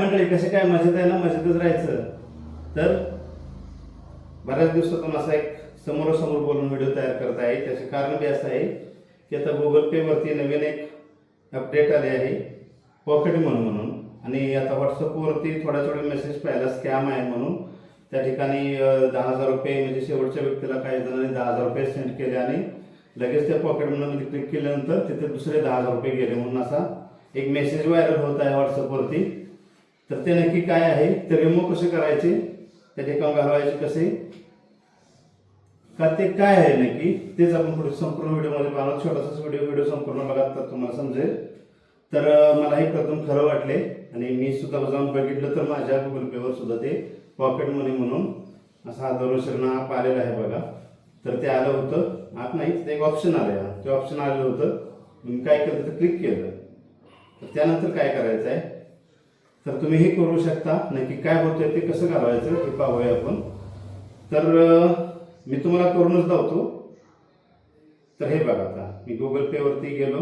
मंडळी कसे काय मजेत आहे ना, मजेतच राहायचं. तर बऱ्याच दिवसातून असा एक समोरासमोर बोलून व्हिडिओ तयार करत आहे. त्याचे कारण बी असं आहे की आता गुगल पे वरती नवीन एक अपडेट आले आहे, पॉकेट मनी म्हणून. आणि आता व्हॉट्सअपवरती थोडे मेसेज पाहिला स्कॅम आहे म्हणून. त्या ठिकाणी 10,000 रुपये म्हणजे शेवटच्या व्यक्तीला काही जणांनी 10,000 रुपये सेंड केले आणि लगेच त्या पॉकेट मनीमध्ये क्लिक केल्यानंतर तिथे दुसरे 10,000 रुपये गेले म्हणून असा एक मेसेज व्हायरल होत आहे व्हॉट्सअपवरती. तर ते नक्की काय आहे, ते रिमूव्ह कसे करायचे, त्या ठिकाणी घालवायचे कसे, का ते काय आहे नक्की, तेच आपण पुढे संपूर्ण व्हिडिओमध्ये पाहणार. छोटासाच व्हिडिओ संपूर्ण बघा तर तुम्हाला समजेल. तर मला हे प्रथम खरं वाटले आणि मी सुद्धा जाऊन बघितलं तर माझ्या गुगल पेवर सुद्धा ते पॉकेट मनी म्हणून असा दरवर्षींना ॲप आलेला आहे बघा. तर ते आलं होतं, ॲप नाही ते एक ऑप्शन आलं, ते ऑप्शन आलेलं होतं. मी काय केलं तर क्लिक केलं. तर त्यानंतर काय करायचं आहे, तर तुम्ही हे करू शकता. नक्की काय होतं ते कसं घालवायचं हे पाहूया आपण. तर मी तुम्हाला करूनच दावतो. तर हे बघा, आता मी गुगल पे वरती गेलो.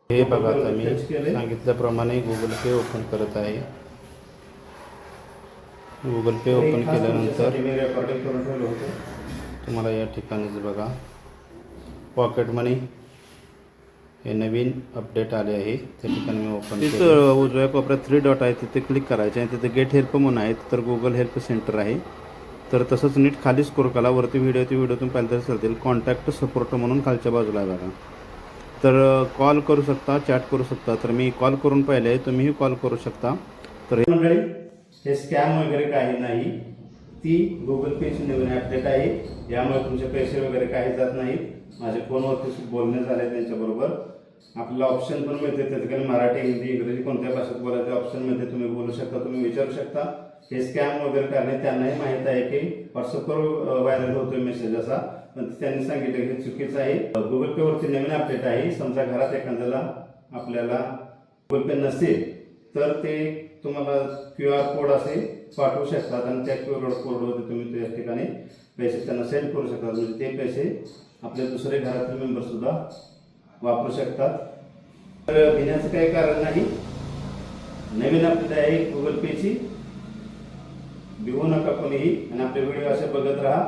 हे बघा, आता मी सांगितल्याप्रमाणे गुगल पे ओपन करत आहे. गुगल पे ओपन केल्यानंतर मी रेकॉर्डिंग करून ठेवलं होतं. तुम्हाला या ठिकाणीच बघा पॉकेट मनी हे नवीन अपडेट आले आहे. त्या ठिकाणी मी ओपन तिथं उजव्या कोपऱ्यात 3 डॉट आहे, तिथे क्लिक करायचे आणि तिथे गेट हेल्प म्हणून आहे, तर गुगल हेल्प सेंटर आहे. तर तसंच नीट खाली स्क्रोल करा, वरती व्हिडिओतून पाहिलं तरी चालतील. कॉन्टॅक्ट सपोर्ट म्हणून खालच्या बाजूला आहे बघा. तर कॉल करू शकता, चॅट करू शकता. तर मी कॉल करून पाहिले, तुम्हीही कॉल करू शकता. तर मंडळी हे स्कॅम वगैरे काही नाही, ती गुगल पेची नवीन अपडेट आहे. यामुळे तुमचे पैसे वगैरे काही जात नाहीत. माझ्या फोनवरती बोलणे झाले त्यांच्याबरोबर. आपल्याला ऑप्शन पण मिळते त्या ठिकाणी, मराठी, हिंदी, इंग्रजी कोणत्या भाषेत बोलायचं ऑप्शन मिळते. तुम्ही बोलू शकता, तुम्ही विचारू शकता. हे स्कॅम वगैरे करणे त्यांनाही माहीत आहे की व्हॉट्सअपवर व्हायरल होतोय मेसेज असा, पण त्यांनी सांगितलं की चुकीचं आहे. गुगल पे वरती नवीन अपडेट आहे. समजा घरात एखाद्याला आपल्याला गुगल पे नसेल तर ते तुम्हाला QR कोड असे पाठवू शकतात आणि त्या QR कोडवरती तुम्ही त्या ठिकाणी पैसे त्यांना सेंड करू शकतात. म्हणजे ते पैसे आपले दुसरे घरातील मेंबर सुद्धा वापरू शकतात. तर भिण्याचं काही कारण नाही. नवीन अपडेट आहे गुगल पेची, भिवू नका कोणीही. आणि आपले व्हिडिओ असे बघत राहा.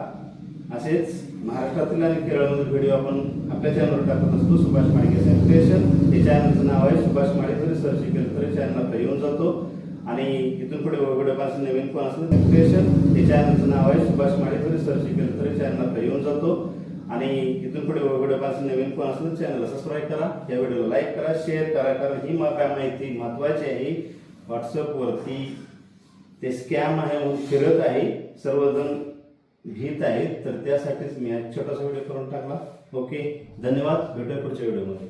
असेच महाराष्ट्रातील आणि केरळमधील व्हिडिओ आपण आपल्या चॅनलवर टाकत असतो. सुभाष माळगे सेलिब्रेशन हे चॅनलचं नाव आहे. सुभाष माळगे जरी सर्च केलं तरी चॅनलला येऊन जातो. आणि इथून पुढे व्हिडिओ पासून नवीन कोण असलं सेलिब्रेशन हे चॅनलचं नाव आहे. सुभाष माळगे जरी सर्च केलं तरी चॅनलला येऊन जातो. आणि इथून पुढे व्हिडिओ पासून नवीन कोण असलं चॅनलला सबस्क्राईब करा, या व्हिडिओला लाईक करा, शेअर करा. कारण ही माहिती महत्वाची आहे. व्हॉट्सअपवरती ते स्कॅम आहे म्हणून फिरत आहे, सर्वजण भीत आहेत. तर त्यासाठीच मी छोटासा व्हिडिओ करून टाकला. ओके, धन्यवाद. भेटूया पुढच्या व्हिडिओमध्ये.